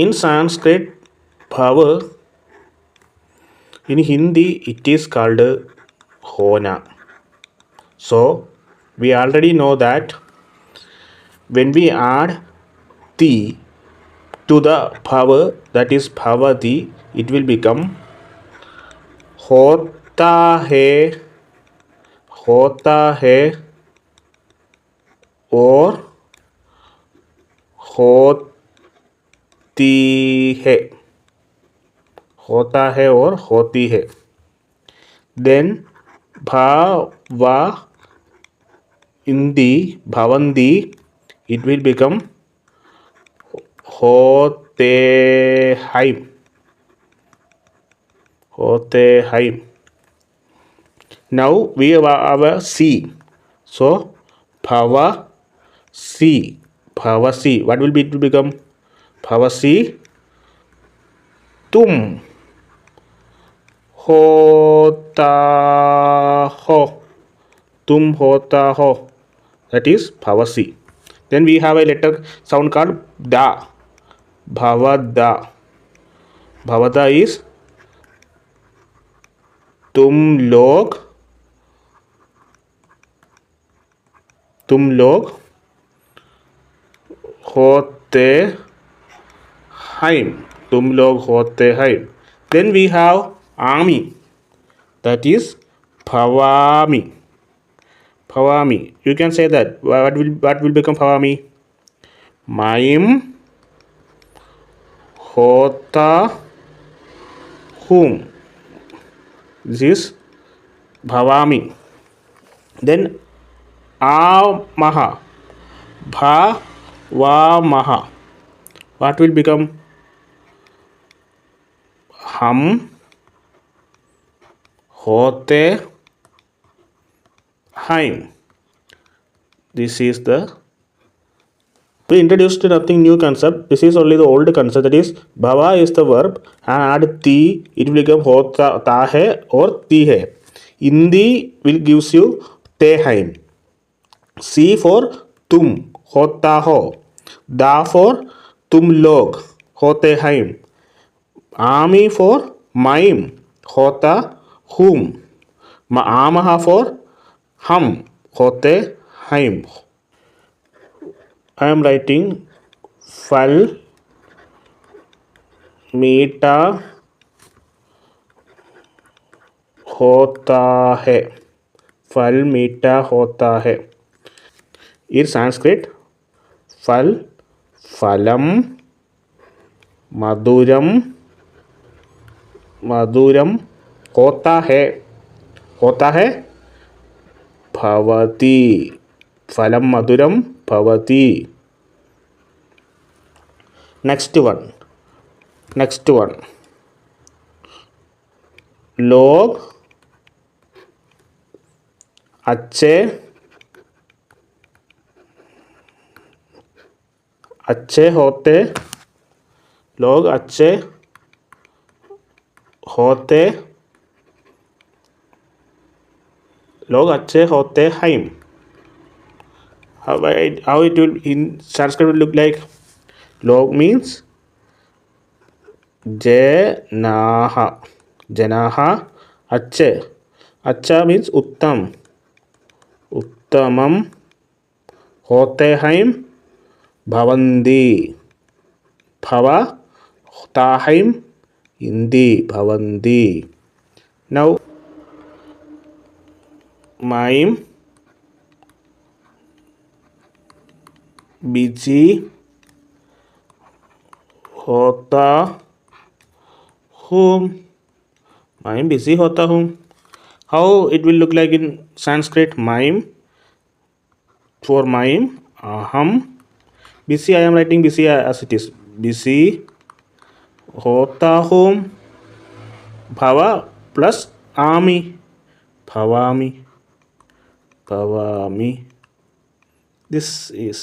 In Sanskrit, bhava, in Hindi it is called hona. So we already know that when we add ti to the bhava, that is bhavati, it will become होता है, होता है और होती है, होता है और होती है. Then bhava indi, bhavandi, it will become होते हाइम, होते hymn. Now we have our C. So bhava C, bhava C. What will it become? Bhava C. तुम होता हो, तुम होता हो. That is bhava C. Then we have a letter sound called da. Bhavada. Bhavada is तुम लोग होते हैं, तुम लोग होते हैं. Then we have ami, that is bhavami, bhavami. You can say that. What will become bhavami? Mime होता हूँ. This is bhavami. Then amaha, bhavamaha. What will become? हम होते हैं. This is the, we introduced nothing new concept. This is only the old concept, that is bhava is the verb and add ti, it will become hota ta hai or ti hai. Hindi will gives you te hain. C for tum, hota ho. Da for tum log, hote hain. Ami for maim, hota hum. Amaha for हम, होते haim. I am writing फल मीठा होता है, फल मीठा होता है. In Sanskrit, फल फलम, मधुरम मधुरम, होता है भवति, फलम मधुरम भवति. Next one, लोग अच्छे होते, लोग अच्छे होते हैं. How it will in Sanskrit will look like? Log means जनाहा, जनाहा अच्छे, अच्छा means उत्तम, उत्तमम, होते हैं भवन्ति, भवता हैं हिंदी भवन्ति. Now माइम बिजी होता हूँ, माइम बिजी होता हूँ. How it will look like in Sanskrit? Mime for mime, हम busy, I am writing busy as it is. busy होता हूँ, भवा plus आमी, भवामी. This is